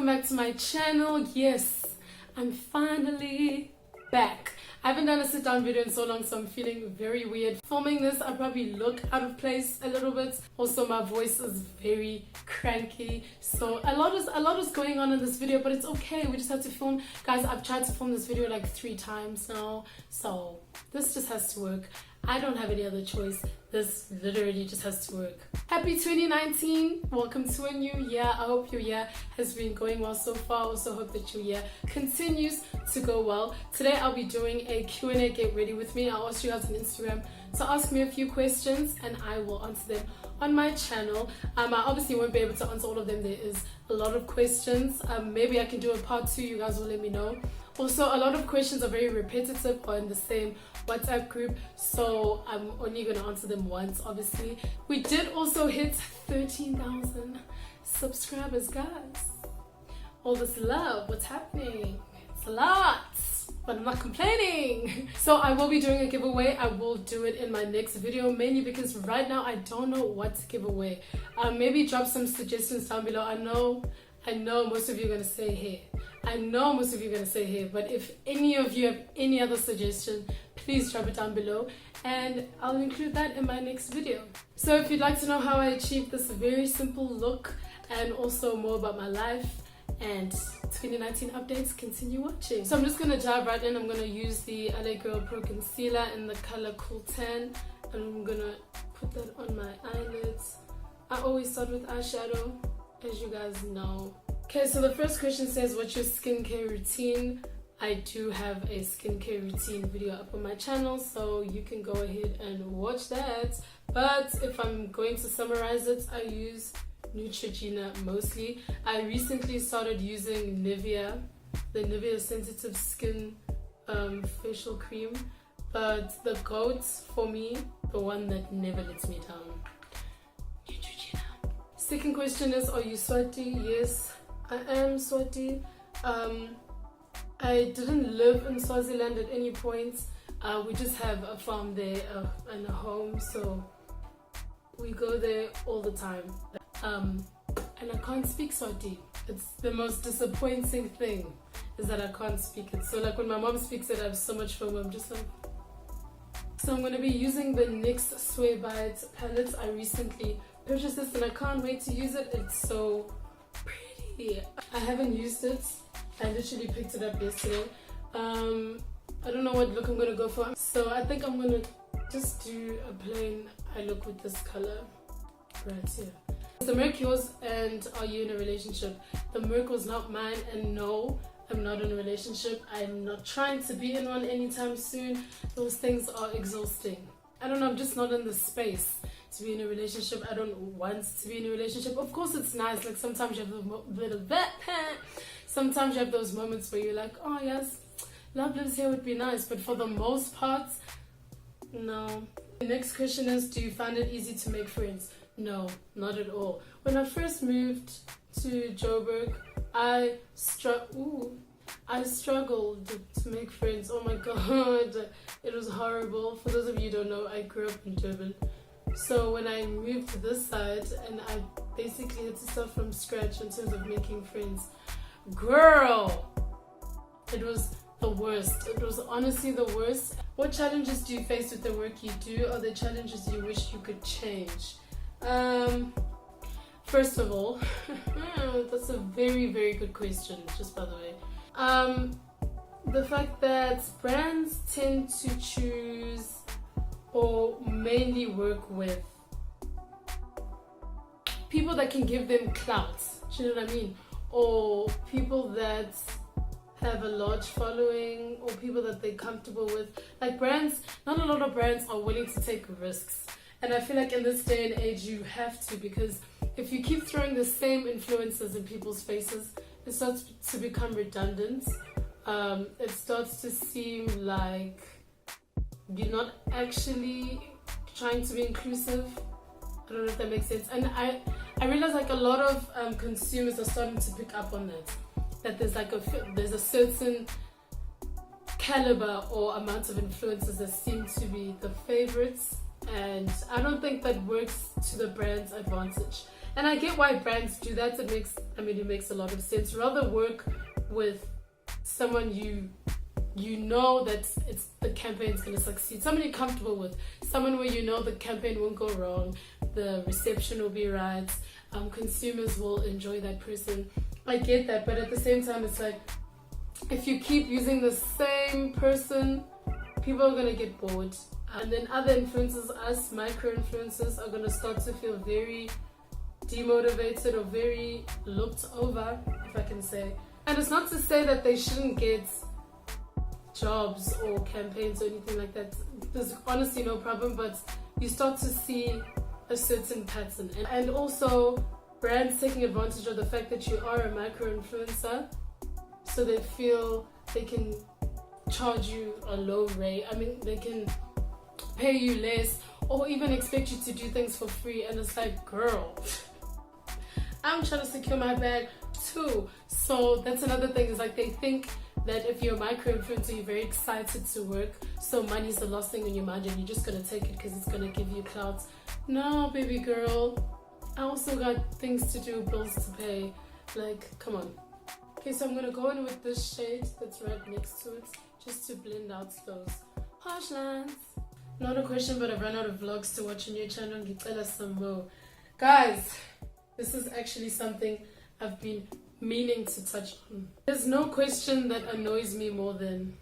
back to my channel. Yes, I'm finally back. I haven't done a sit down video in so long, so I'm feeling very weird. Filming this, I probably look out of place a little bit. Also, my voice is very cranky, so a lot is going on in this video, but it's okay. We just have to film. Guys, I've tried to film this video like 3 times now, so this just has to work. I don't have any other choice. This literally just has to work. Happy 2019. Welcome to a new year. I hope your year has been going well so far. I also hope that your year continues to go well. Today I'll be doing a Q&A get ready with me. I'll ask you guys on Instagram to ask me a few questions and I will answer them on my channel. I obviously won't be able to answer all of them. There is a lot of questions. Maybe I can do a part 2. You guys will let me know. Also, a lot of questions are very repetitive or in the same WhatsApp group, so I'm only going to answer them once, obviously. We did also hit 13,000 subscribers, guys. All this love, what's happening? It's a lot, but I'm not complaining. So I will be doing a giveaway. I will do it in my next video, mainly because right now I don't know what to give away. Maybe drop some suggestions down below. I know most of you are going to say hair. I know most of you are going to say hair, but if any of you have any other suggestion, please drop it down below and I'll include that in my next video. So if you'd like to know how I achieved this very simple look and also more about my life and 2019 updates, continue watching. So I'm just going to dive right in. I'm going to use the LA Girl Pro Concealer in the color Cool Tan and I'm going to put that on my eyelids. I always start with eyeshadow, as you guys know. Okay, so the first question says, what's your skincare routine? I do have a skincare routine video up on my channel, so you can go ahead and watch that. But if I'm going to summarize it, I use Neutrogena mostly. I recently started using Nivea, the Nivea Sensitive Skin facial cream. But the GOAT for me, the one that never lets me down, Neutrogena. Second question is, are you Swati? Yes, I am Swati. I didn't live in Swaziland at any point. We just have a farm there and a home, so we go there all the time. And I can't speak Swati. It's the most disappointing thing, is that I can't speak it. So like when my mom speaks it, I have so much FOMO. I'm just like... So I'm going to be using the NYX Sway Bite palette. I recently purchased this and I can't wait to use it. It's so pretty. I haven't used it. I literally picked it up yesterday. I don't know what look I'm going to go for. So I think I'm going to just do a plain eye look with this color right here. Is the Merc yours and are you in a relationship? The Merc was not mine and no, I'm not in a relationship. I'm not trying to be in one anytime soon. Those things are exhausting. I don't know, I'm just not in the space to be in a relationship. I don't want to be in a relationship. Of course it's nice, like sometimes you have a bit of that. Sometimes you have those moments where you're like, oh yes, love lives here would be nice, but for the most part, no. The next question is, do you find it easy to make friends? No, not at all. When I first moved to Joburg, I struggled to make friends. Oh my god, it was horrible. For those of you who don't know, I grew up in Durban. So when I moved to this side and I basically had to start from scratch in terms of making friends, girl, it was the worst. It was honestly the worst. What challenges do you face with the work you do? Are there challenges you wish you could change? First of all, that's a very, very good question, just by the way. The fact that brands tend to choose or mainly work with people that can give them clout, do you know what I mean? Or people that have a large following or people that they're comfortable with. Like brands, not a lot of brands are willing to take risks. And I feel like in this day and age you have to, because if you keep throwing the same influencers in people's faces, it starts to become redundant. It starts to seem like you're not actually trying to be inclusive. I don't know if that makes sense. And I realize like a lot of consumers are starting to pick up on that there's a certain caliber or amount of influencers that seem to be the favorites, and I don't think that works to the brand's advantage. And I get why brands do that. It makes a lot of sense. Rather work with someone you know that the campaign's going to succeed, someone you're comfortable with, someone where you know the campaign won't go wrong, the reception will be right, consumers will enjoy that person. I get that, but at the same time, it's like, if you keep using the same person, people are going to get bored. And then other influencers, us micro-influencers, are going to start to feel very demotivated or very looked over, if I can say. And it's not to say that they shouldn't get jobs or campaigns or anything like that. There's honestly no problem, but you start to see a certain pattern. And also brands taking advantage of the fact that you are a micro-influencer, so they feel they can charge you a low rate. They can pay you less or even expect you to do things for free, and it's like, girl, I'm trying to secure my bag too. So that's another thing, is like they think that if you're a micro-influencer, you're very excited to work, so money's the last thing on your mind and you're just gonna take it because it's gonna give you clout. No, baby girl, I also got things to do, bills to pay. Like, come on. Okay, so I'm gonna go in with this shade that's right next to it, just to blend out those harsh lines. Not a question, but I've run out of vlogs to watch on your channel. Ngicela some more. Guys, this is actually something I've been meaning to touch on. There's no question that annoys me more than,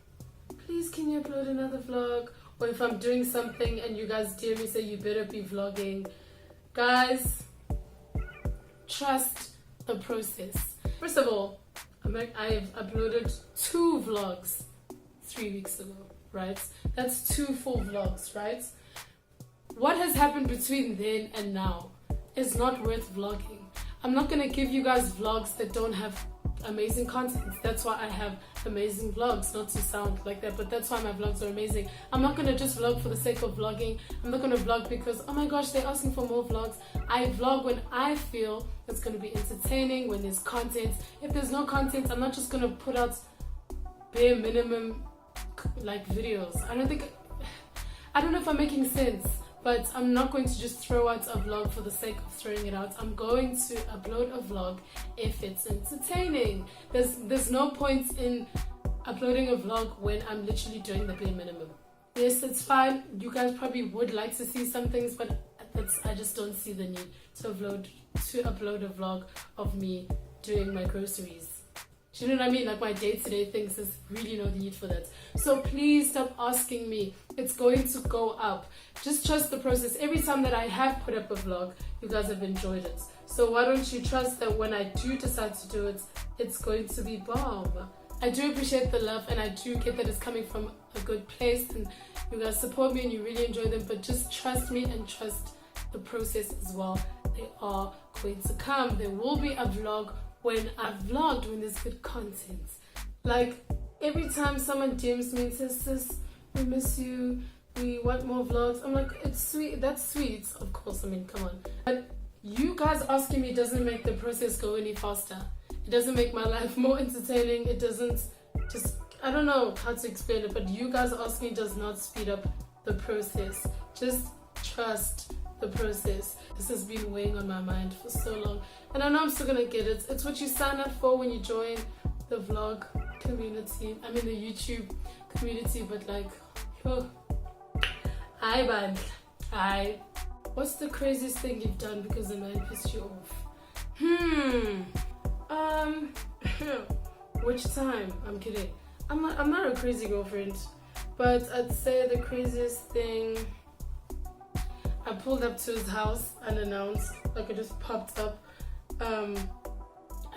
please can you upload another vlog? Or if I'm doing something and you guys dear me say you better be vlogging. Guys, trust the process. First of all, I've uploaded 2 vlogs 3 weeks ago, right? That's 2 full vlogs, right? What has happened between then and now is not worth vlogging. I'm not gonna give you guys vlogs that don't have amazing content. That's why I have amazing vlogs, not to sound like that, but that's why my vlogs are amazing. I'm not gonna just vlog for the sake of vlogging. I'm not gonna vlog because, oh my gosh, they're asking for more vlogs. I vlog when I feel it's gonna be entertaining, when there's content. If there's no content, I'm not just gonna put out bare minimum like videos. I don't know if I'm making sense, but I'm not going to just throw out a vlog for the sake of throwing it out. I'm going to upload a vlog if it's entertaining. There's no point in uploading a vlog when I'm literally doing the bare minimum. Yes, it's fine. You guys probably would like to see some things, but I just don't see the need to upload a vlog of me doing my groceries. Do you know what I mean? Like my day-to-day things, there's really no need for that. So please stop asking me. It's going to go up. Just trust the process. Every time that I have put up a vlog, you guys have enjoyed it. So why don't you trust that when I do decide to do it, it's going to be bomb. I do appreciate the love, and I do get that it's coming from a good place, and you guys support me and you really enjoy them, but just trust me and trust the process as well. They are going to come. There will be a vlog when I've vlogged, when there's good content. Like every time someone DMs me and says, sis, we miss you, we want more vlogs, I'm like, it's sweet, that's sweet, of course, come on. But you guys asking me doesn't make the process go any faster. It doesn't make my life more entertaining. It doesn't I don't know how to explain it, but you guys asking does not speed up the process. Just trust the process. This has been weighing on my mind for so long, and I know I'm still gonna get it. It's what you sign up for when you join the vlog community, the YouTube community. But like, hi. What's the craziest thing you've done because a man pissed you off? Which time? I'm kidding. I'm not a crazy girlfriend, but I'd say the craziest thing, I pulled up to his house unannounced, like I just popped up, and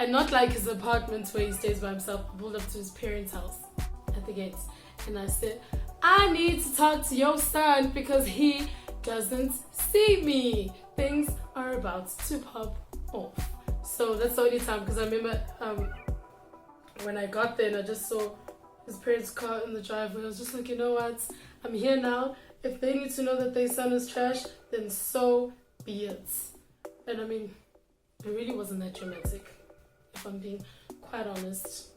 not like his apartment where he stays by himself. I pulled up to his parents' house at the gates, and I said, I need to talk to your son because he doesn't see me. Things are about to pop off. So that's the only time, because I remember when I got there and I just saw his parents' car in the driveway, I was just like, you know what, I'm here now. If they need to know that their son is trash, then so be it. And it really wasn't that dramatic, if I'm being quite honest.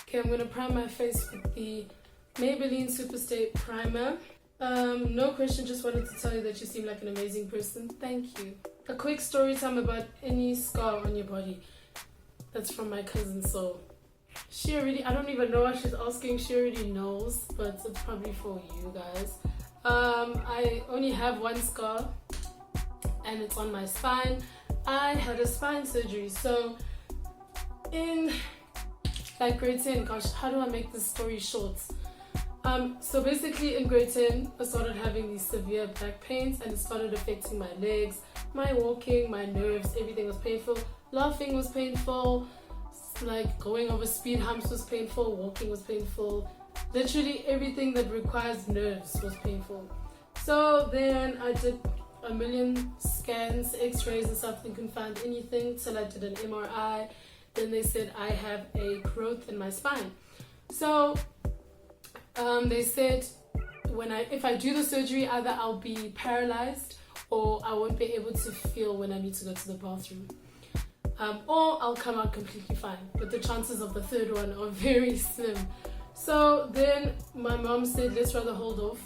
Okay, I'm going to prime my face with the Maybelline Superstay Primer. No question, just wanted to tell you that you seem like an amazing person. Thank you. a quick story time about any scar on your body. That's from my cousin, so she already, I don't even know what she's asking, she already knows, but it's probably for you guys. I only have one scar, and it's on my spine. I had a spine surgery, so in like grade 10, gosh, how do I make this story short? So basically in grade 10, I started having these severe back pains, and it started affecting my legs, my walking, my nerves, everything was painful. Laughing was painful, like going over speed humps was painful, walking was painful. Literally everything that requires nerves was painful. So then I did a million scans, x-rays and stuff, and couldn't find anything till I did an MRI. Then they said I have a growth in my spine. So they said if I do the surgery, either I'll be paralyzed or I won't be able to feel when I need to go to the bathroom. Or I'll come out completely fine. But the chances of the third one are very slim. So then my mom said, let's rather hold off.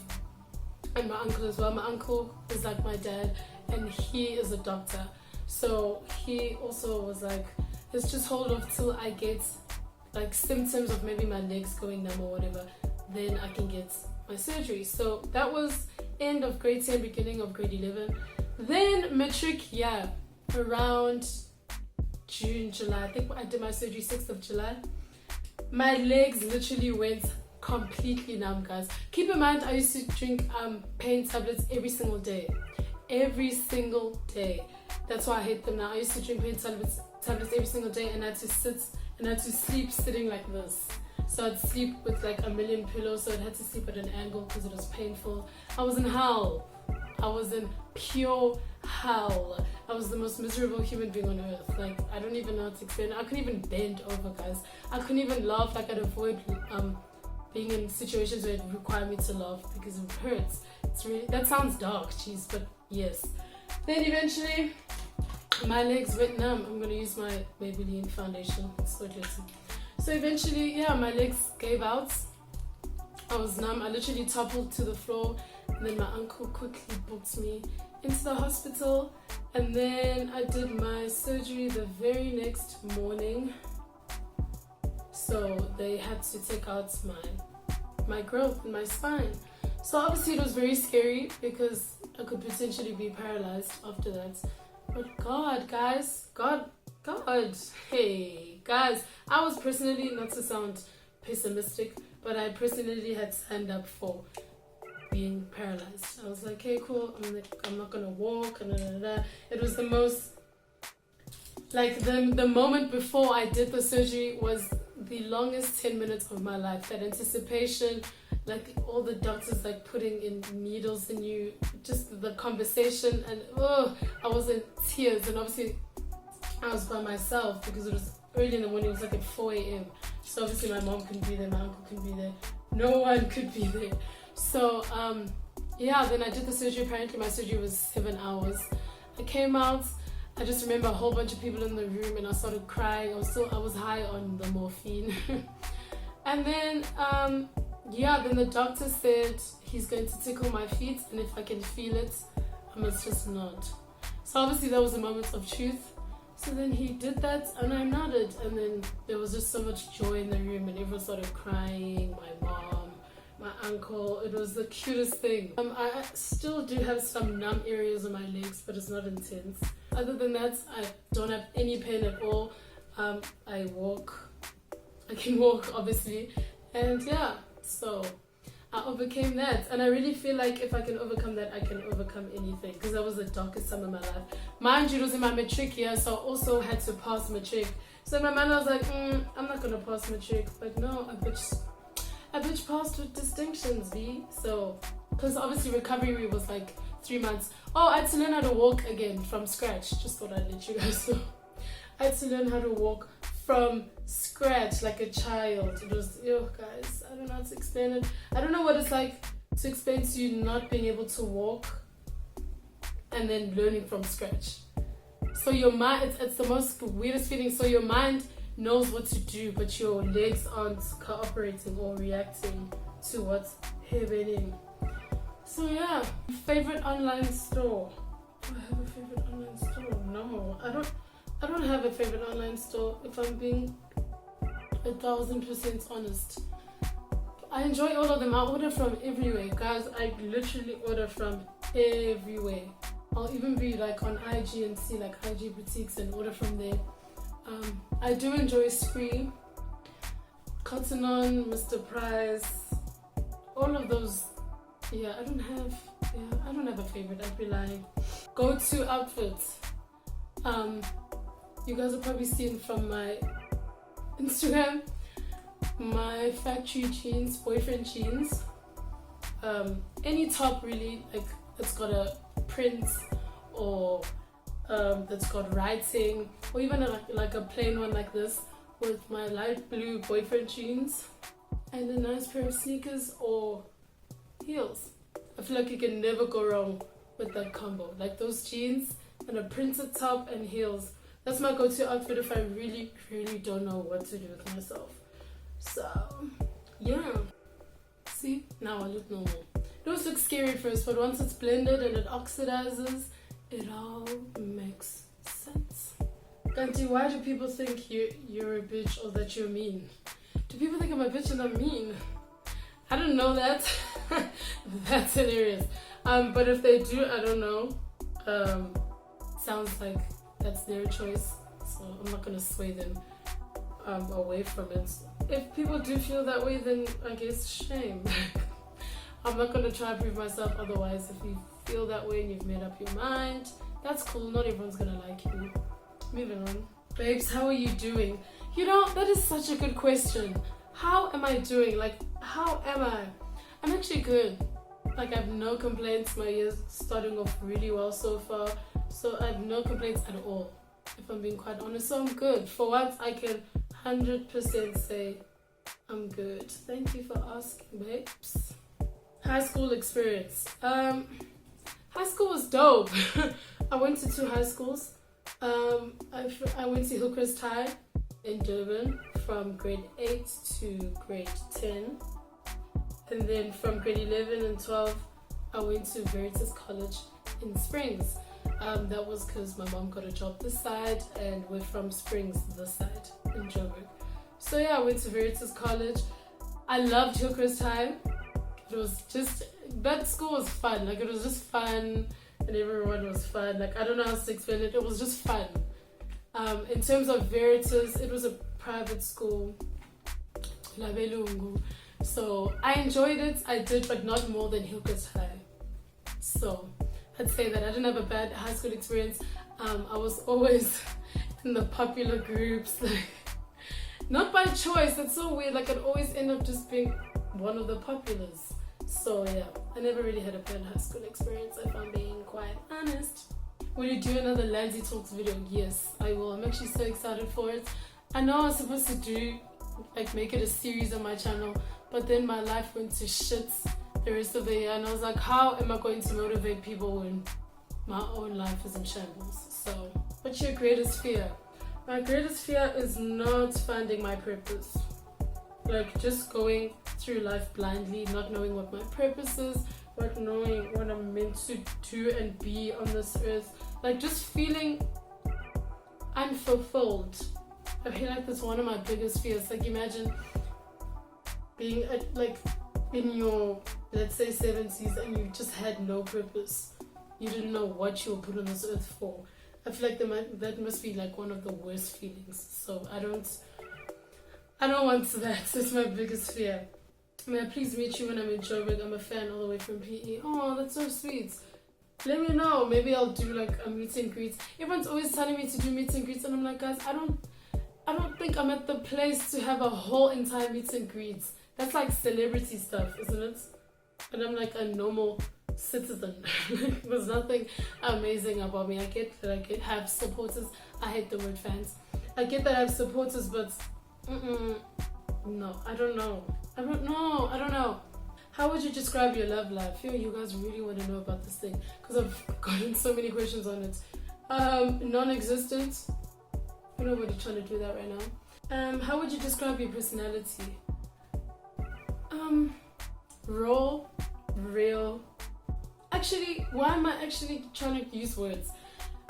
And my uncle as well. My uncle is like my dad, and he is a doctor. So he also was like, let's just hold off till I get like symptoms of maybe my legs going numb or whatever. Then I can get my surgery. So that was end of grade 10, beginning of grade 11. Then matric, around June, July. I think I did my surgery 6th of July. My legs literally went completely numb, guys. Keep in mind, I used to drink pain tablets every single day. Every single day. That's why I hate them now. I used to drink pain tablets every single day, and I had to sleep sitting like this. So I'd sleep with like a million pillows, so I had to sleep at an angle because it was painful. I was in hell. I was in pure hell. I was the most miserable human being on earth. Like, I don't even know how to explain it. I couldn't even bend over, guys. I couldn't even laugh. Like, I'd avoid being in situations where it required me to laugh because it hurts. It's really, that sounds dark, jeez, but yes. Then eventually, my legs went numb. I'm gonna use my Maybelline foundation. It's so dirty. So eventually, my legs gave out. I was numb. I literally toppled to the floor, and then my uncle quickly booked me into the hospital, and then I did my surgery the very next morning. So they had to take out my growth in my spine. So obviously it was very scary because I could potentially be paralyzed after that. But God, guys, God, hey, guys, I was personally, not to sound pessimistic, but I personally had signed up for being paralyzed. I was like, hey, cool, I'm not gonna walk, It was the most, like the moment before I did the surgery was the longest 10 minutes of my life. That anticipation, like all the doctors like putting in needles in you, just the conversation, and I was in tears. And obviously I was by myself because it was early in the morning. It was like at 4 a.m. So obviously my mom couldn't be there, my uncle couldn't be there, no one could be there. So then I did the surgery. Apparently my surgery was 7 hours. I came out. I just remember a whole bunch of people in the room, and I started crying. I was high on the morphine. And then then the doctor said he's going to tickle my feet, and if I can feel it, I must just nod. So obviously that was a moment of truth. So then he did that, and I nodded, and then there was just so much joy in the room, and everyone started crying. My mom, my uncle, it was the cutest thing. I still do have some numb areas on my legs, but it's not intense. Other than that, I don't have any pain at all. I can walk obviously, and so I overcame that, and I really feel like if I can overcome that, I can overcome anything, because that was the darkest time of my life. Mind you, it was in my matric year, so I also had to pass matric. So in my mind I was like, I'm not gonna pass matric, but no, I bitch passed with distinctions, B. So, because obviously recovery was like 3 months. I had to learn how to walk again from scratch. Just thought I'd let you guys know. I had to learn how to walk from scratch like a child. It was, guys, I don't know how to explain it. I don't know what it's like to explain to you not being able to walk and then learning from scratch. So your mind, it's the most weirdest feeling. So your mind knows what to do, but your legs aren't cooperating or reacting to what's happening. So favorite online store. I have a favorite online store? No, I don't have a favorite online store, if I'm being 1000% honest. I enjoy all of them. I order from everywhere, guys. I literally order from everywhere. I'll even be like on IG and see like IG boutiques and order from there. I do enjoy Spree, Cotton On, Mr. Price, all of those. Yeah, I don't have a favorite. I'd be lying. Go-to outfits. You guys have probably seen from my Instagram, my factory jeans, boyfriend jeans. Any top really, like it's got a print or that's got writing, or even like a plain one like this with my light blue boyfriend jeans and a nice pair of sneakers or heels. I feel like you can never go wrong with that combo. Like those jeans and a printed top and heels. That's my go-to outfit if I really, really don't know what to do with myself. So, yeah. See, now I look normal. It always looks scary at first, but once it's blended and it oxidizes, it all makes sense. Kanti, why do people think you're a bitch or that you're mean? Do people think I'm a bitch and I'm mean? I don't know that. That's hilarious. But if they do, I don't know. Sounds like that's their choice. So I'm not gonna sway them away from it. If people do feel that way, then I guess shame. I'm not gonna try to prove myself otherwise. If you feel that way and you've made up your mind, that's cool. Not everyone's gonna like you. Moving on. Babes, how are you doing? You know, that is such a good question. How am I doing? Like, how am I? I'm actually good. Like, I have no complaints. My year's starting off really well so far. So I have no complaints at all, if I'm being quite honest. So I'm good. For once, I can 100% say I'm good. Thank you for asking, babes. High school experience. High school was dope. I went to 2 high schools. I went to Hillcrest High in Durban from grade 8 to grade 10. And then from grade 11 and 12, I went to Veritas College in Springs. That was because my mom got a job this side and we're from Springs this side in Joburg. So yeah, I went to Veritas College. I loved Hillcrest High. It was just, that school was fun. Like, it was just fun and everyone was fun. Like, I don't know how to explain it. It was just fun. In terms of Veritas, it was a private school. So I enjoyed it. I did, but not more than Hillcrest High. So I'd say that I didn't have a bad high school experience. I was always in the popular groups, like not by choice. That's so weird. Like, I'd always end up just being one of the populars. So yeah, I never really had a bad high school experience, if I'm being quite honest. Will you do another Landzy Talks video? Yes, I will. I'm actually so excited for it. I know I was supposed to do, like, make it a series on my channel, but then my life went to shit the rest of the year, and I was like, how am I going to motivate people when my own life is in shambles? So, what's your greatest fear? My greatest fear is not finding my purpose. Like, just going through life blindly, not knowing what my purpose is, not knowing what I'm meant to do and be on this earth. Like, just feeling unfulfilled. I feel like that's one of my biggest fears. Like, imagine being like in your, let's say, 70s and you just had no purpose. You didn't know what you were put on this earth for. I feel like that must be like one of the worst feelings. So I don't want that. That's my biggest fear. May I please meet you when I'm in Joburg? I'm a fan all the way from PE. Oh, that's so sweet. Let me know. Maybe I'll do like a meet and greet. Everyone's always telling me to do meet and greets, and I'm like, guys, I don't think I'm at the place to have a whole entire meet and greet. That's like celebrity stuff, isn't it? And I'm like a normal citizen. There's nothing amazing about me. I get that I have supporters. I hate the word fans. I get that I have supporters, but no, I don't know. How would you describe your love life? You guys really want to know about this thing because I've gotten so many questions on it. Non-existent. Nobody trying to do that right now. How would you describe your personality? Raw, real. Actually, why am I actually trying to use words?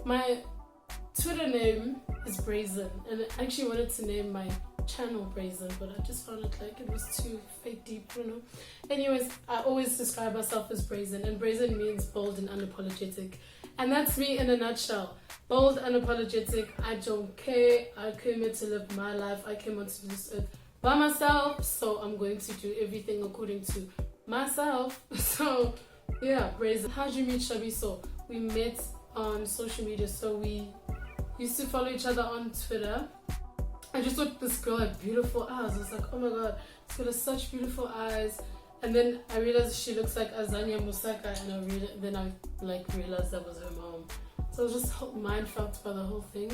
My Twitter name is Brazen, and I actually wanted to name my channel Brazen, but I just found it like it was too fake deep, you know. Anyways, I always describe myself as Brazen, and Brazen means bold and unapologetic, and that's me in a nutshell. Bold, unapologetic. I don't care. I came here to live my life. I came onto this earth by myself, so I'm going to do everything according to myself. So yeah, Brazen. How'd you meet Shabiso? We met on social media, so we used to follow each other on Twitter. I just thought this girl had beautiful eyes. I was like, oh my god, this girl has such beautiful eyes. And then I realized she looks like Azania Musaka, and then I realized that was her mom. So I was just mind fucked by the whole thing.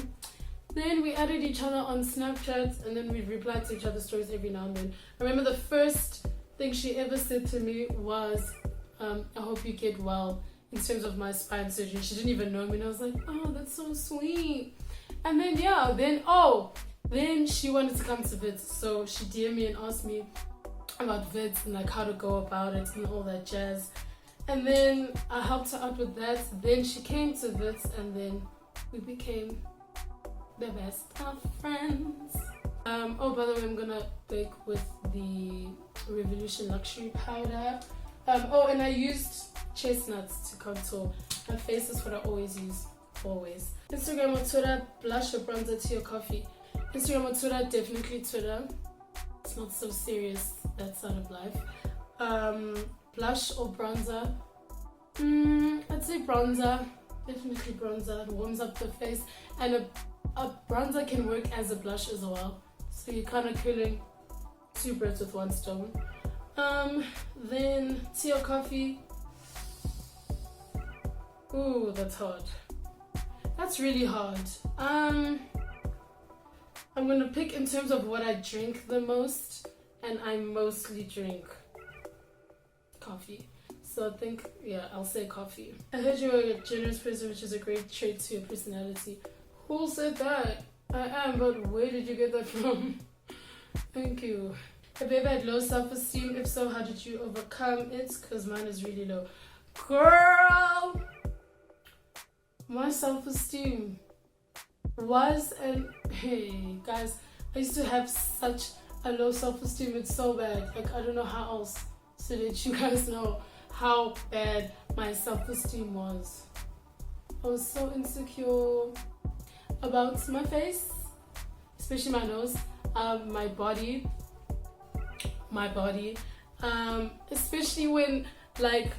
Then we added each other on Snapchat, and then we replied to each other's stories every now and then. I remember the first thing she ever said to me was, I hope you get well, in terms of my spine surgery. She didn't even know me, and I was like, oh, that's so sweet. And then then she wanted to come to Vits, so she DM'd me and asked me about Vits and like how to go about it and all that jazz. And then I helped her out with that. Then she came to Vits, and then we became the best of friends. Oh, by the way, I'm gonna bake with the Revolution Luxury Powder. Oh, and I used chestnuts to contour. My face is what I always use, always. Instagram or Twitter, blush or bronzer to your coffee. Instagram or Twitter, definitely Twitter. It's not so serious, that side of life. Blush or bronzer? I'd say bronzer. Definitely bronzer. It warms up the face. And a bronzer can work as a blush as well. So you're kind of killing two birds with one stone. Then tea or coffee? Ooh, that's hard. That's really hard. I'm gonna pick in terms of what I drink the most, and I mostly drink coffee. So I think, yeah, I'll say coffee. I heard you were a generous person, which is a great trait to your personality. Who said that? I am, but where did you get that from? Thank you. Have you ever had low self-esteem? If so, how did you overcome it? Because mine is really low. Girl! My self-esteem was, and hey guys, I used to have such a low self-esteem. It's so bad. Like, I don't know how else to let you guys know how bad my self-esteem was. I was so insecure about my face, especially my nose, my body, especially when like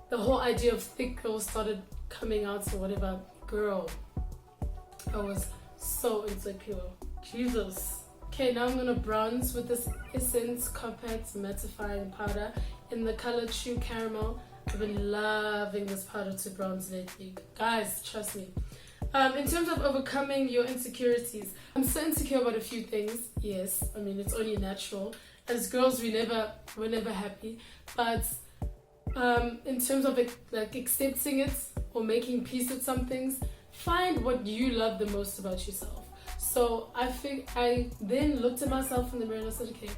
the whole idea of thick girls started coming out or whatever. Girl, I was so insecure. Jesus. Okay, now I'm gonna bronze with this Essence Compact Mattifying Powder in the color True Caramel. I've been loving this powder to bronze lately. Guys, trust me. In terms of overcoming your insecurities, I'm so insecure about a few things. Yes, I mean, it's only natural. As girls, we're never happy. But in terms of like accepting it or making peace with some things, find what you love the most about yourself. So I then looked at myself in the mirror and I said, okay,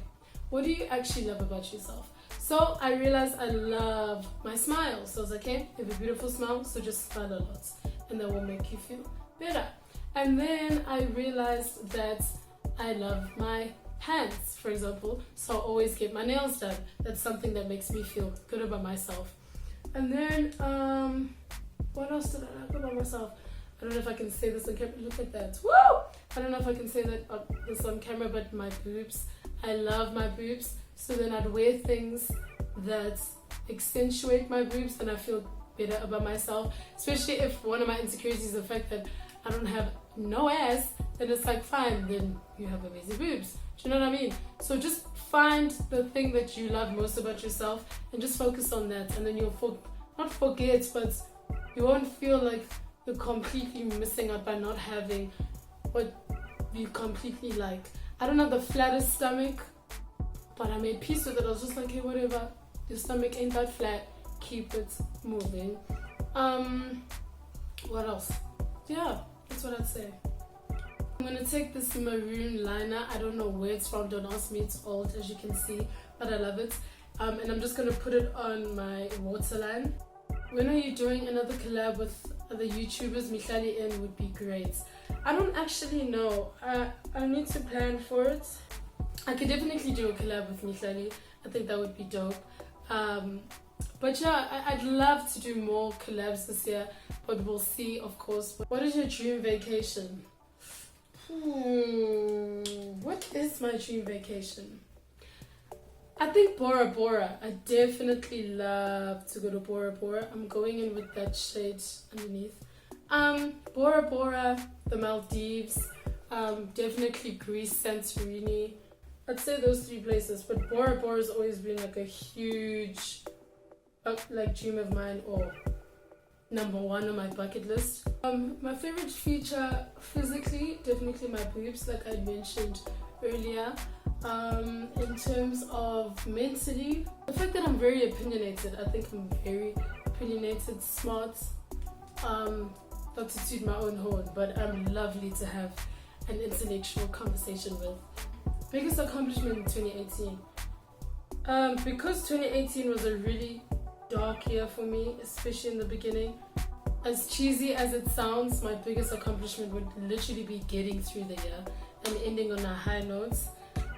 what do you actually love about yourself? So I realized I love my smile. So I was like, okay, you have a beautiful smile, so just smile a lot, and that will make you feel better. And then I realized that I love my hands, for example, so I always get my nails done. That's something that makes me feel good about myself. And then what else did I like about myself? I don't know if I can say this on camera. Look at that. Woo! I don't know if I can say that this on camera, but my boobs. I love my boobs. So then I'd wear things that accentuate my boobs, and I feel better about myself. Especially if one of my insecurities is the fact that I don't have no ass, then it's like, fine, then you have amazing boobs. Do you know what I mean? So just find the thing that you love most about yourself and just focus on that, and then you'll not forget, but you won't feel like you're completely missing out by not having what you completely like. I don't have the flattest stomach, but I made peace with it. I was just like, hey, whatever, your stomach ain't that flat, keep it moving. What else? Yeah, that's what I'd say. I'm gonna take this maroon liner. I don't know where it's from, don't ask me, it's old as you can see, but I love it. And I'm just gonna put it on my waterline. when are you doing another collab with other YouTubers? Mihlali N would be great. I don't actually know. I need to plan for it. I could definitely do a collab with Mihlali. I think that would be dope. But yeah, I'd love to do more collabs this year, but we'll see, of course. What is your dream vacation? What is my dream vacation? I think Bora Bora. I definitely love to go to Bora Bora. I'm going in with that shade underneath. Bora Bora, the Maldives, definitely Greece, Santorini. I'd say those 3 places, but Bora Bora has always been like a huge like dream of mine, or number 1 on my bucket list. My favorite feature physically, definitely my boobs, like I mentioned earlier. In terms of mentally, the fact that I'm very opinionated. I think I'm very opinionated, smart, not to toot my own horn, but I'm lovely to have an intellectual conversation with. Biggest accomplishment in 2018. Because 2018 was a really dark year for me, especially in the beginning. As cheesy as it sounds, my biggest accomplishment would literally be getting through the year and ending on a high note.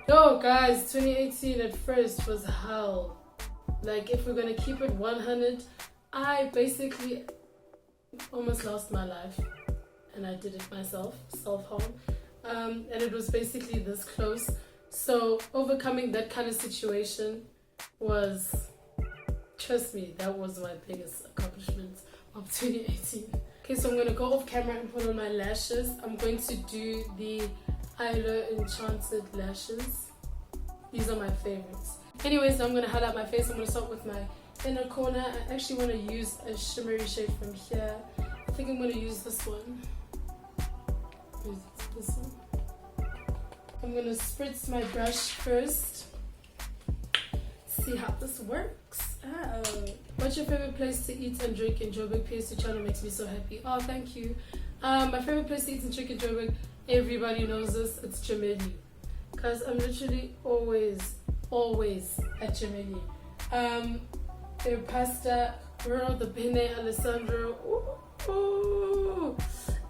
Yo guys, 2018 at first was hell. Like, if we're gonna keep it 100, I basically almost lost my life, and I did it myself, self-harm. And it was basically this close. So overcoming that kind of situation was, trust me, that was my biggest accomplishment of 2018. Okay, so I'm gonna go off camera and put on my lashes. I'm going to do the Isla Enchanted lashes. These are my favorites. Anyways, now I'm gonna highlight my face. I'm gonna start with my inner corner. I actually want to use a shimmery shade from here. I think I'm gonna use this one. This one. I'm gonna spritz my brush first. See how this works. What's your favorite place to eat and drink in Joburg? PS2 channel makes me so happy. Oh, thank you. My favorite place to eat and drink in Joburg, everybody knows this, it's Jameli. Because I'm literally always at Jameli. Their pasta, girl, the penne Alessandro. Ooh.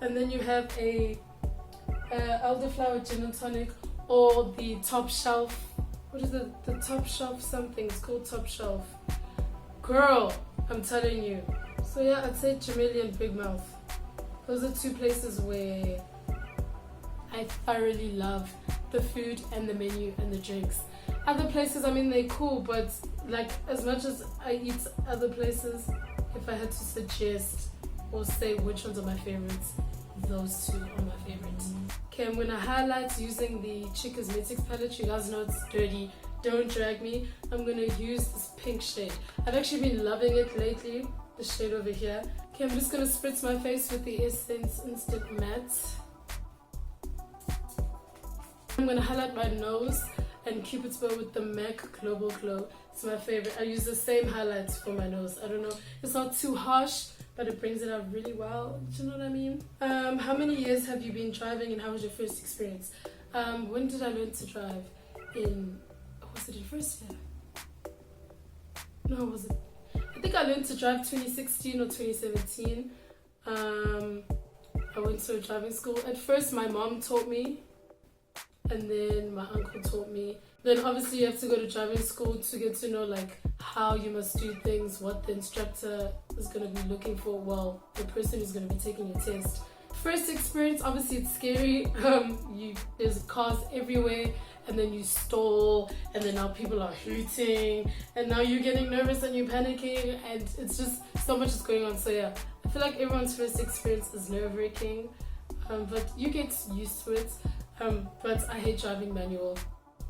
And then you have a elderflower gin and tonic, or the top shelf. What is it? The top shelf something. It's called top shelf. Girl, I'm telling you. So yeah, I'd say Jameli and Big Mouth. Those are 2 places where I thoroughly love the food and the menu and the drinks. Other places, I mean, they're cool, but like, as much as I eat other places, if I had to suggest or say which ones are my favorites, those 2 are my favorites. Okay, I'm gonna highlight using the Chic Cosmetics palette. You guys know it's dirty, don't drag me. I'm gonna use this pink shade. I've actually been loving it lately, the shade over here. Okay, I'm just gonna spritz my face with the Essence Instant Matte. I'm gonna highlight my nose and Cupid's bow with the MAC Global Glow. It's my favorite. I use the same highlights for my nose. I don't know, it's not too harsh, but it brings it out really well. Do you know what I mean? How many years have you been driving, and how was your first experience? When did I learn to drive? Was it in first year? No, was it? I think I learned to drive 2016 or 2017. I went to a driving school. At first, my mom taught me, and then my uncle taught me. Then obviously you have to go to driving school to get to know like how you must do things, what the instructor is going to be looking for, well, the person who's going to be taking your test. First experience, obviously it's scary. There's cars everywhere, and then you stall, and then now people are hooting, and now you're getting nervous and you're panicking, and it's just so much is going on. So yeah, I feel like everyone's first experience is nerve-wracking, but you get used to it. But I hate driving manual,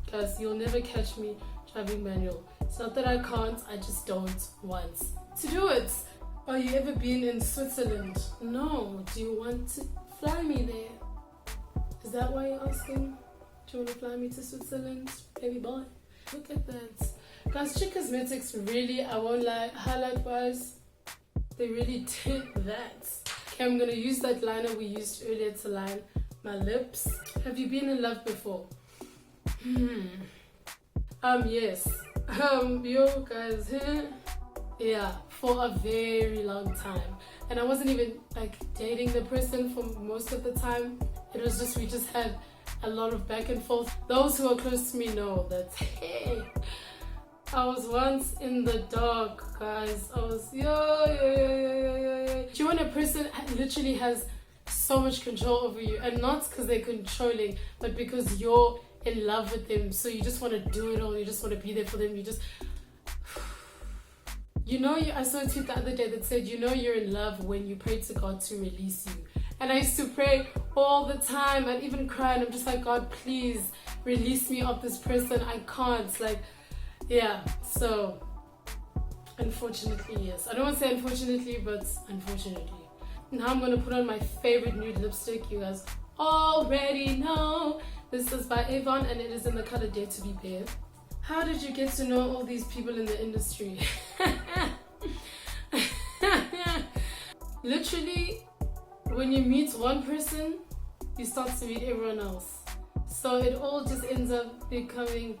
because you'll never catch me driving manual. It's not that I can't, I just don't want to do it. Are you ever been in Switzerland? No. Do you want to fly me there? Is that why you're asking? Do you want to fly me to Switzerland, baby boy? Look at that. Guys, Chic Cosmetics really, I won't lie, highlight wise, they really did that. Okay, I'm going to use that liner we used earlier to line my lips. Have you been in love before? Yes. Yo guys, Yeah, for a very long time. And I wasn't even like dating the person for most of the time. It was just, we just had a lot of back and forth. Those who are close to me know that, hey, I was once in the dark, guys. I was, Do you want a person literally has so much control over you? And not because they're controlling, but because you're in love with them. So you just want to do it all. You just want to be there for them. You just... I saw a tweet the other day that said, you're in love when you pray to God to release you. And I used to pray all the time. I'd even cry and I'm just like, God, please release me of this person. I can't. Like, yeah. So, unfortunately, yes. I don't want to say unfortunately, but unfortunately. Now I'm going to put on my favorite nude lipstick. You guys already know. This is by Avon and it is in the color Dare to Be Bare. How did you get to know all these people in the industry? Literally, when you meet one person, you start to meet everyone else. So it all just ends up becoming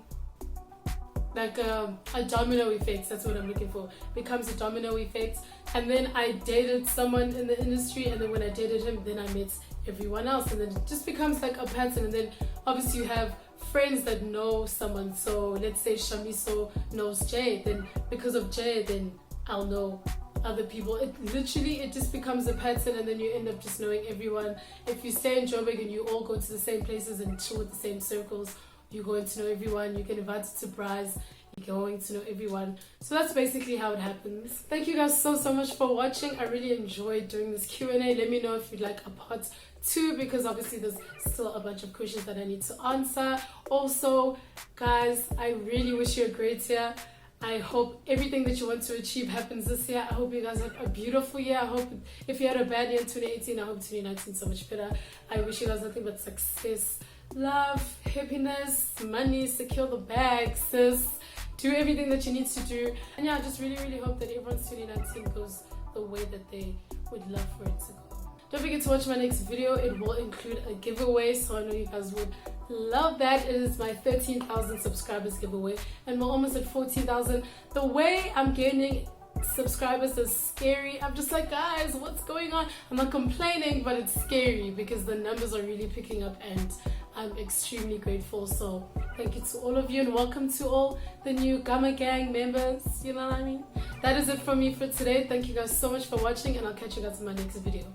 like a domino effect. That's what I'm looking for. Becomes a domino effect. And then I dated someone in the industry, and then when I dated him, then I met everyone else. And then it just becomes like a pattern. And then obviously you have friends that know someone. So let's say Shamiso knows Jay, then because of Jay, then I'll know other people. It just becomes a pattern, and then you end up just knowing everyone. If you stay in Joburg and you all go to the same places and chill with the same circles, you're going to know everyone. You get invited to Bryce, you're going to know everyone. So that's basically how it happens. Thank you guys so much for watching. I really enjoyed doing this Q&A. Let me know if you'd like a part 2, because obviously there's still a bunch of questions that I need to answer. Also, guys, I really wish you a great year. I hope everything that you want to achieve happens this year. I hope you guys have a beautiful year. I hope if you had a bad year in 2018, I hope 2019 is so much better. I wish you guys nothing but success, love, happiness, money, secure the bag, sis. Do everything that you need to do. And yeah, I just really hope that everyone's 2019 goes the way that they would love for it to go. Don't forget to watch my next video. It will include a giveaway, so I know you guys would love that. It is my 13,000 subscribers giveaway, and we're almost at 14,000. The way I'm gaining subscribers is scary. I'm just like, guys, what's going on? I'm not complaining, but it's scary because the numbers are really picking up, and I'm extremely grateful. So thank you to all of you, and welcome to all the new Gama Gang members. You know what I mean? That is it from me for today. Thank you guys so much for watching, and I'll catch you guys in my next video.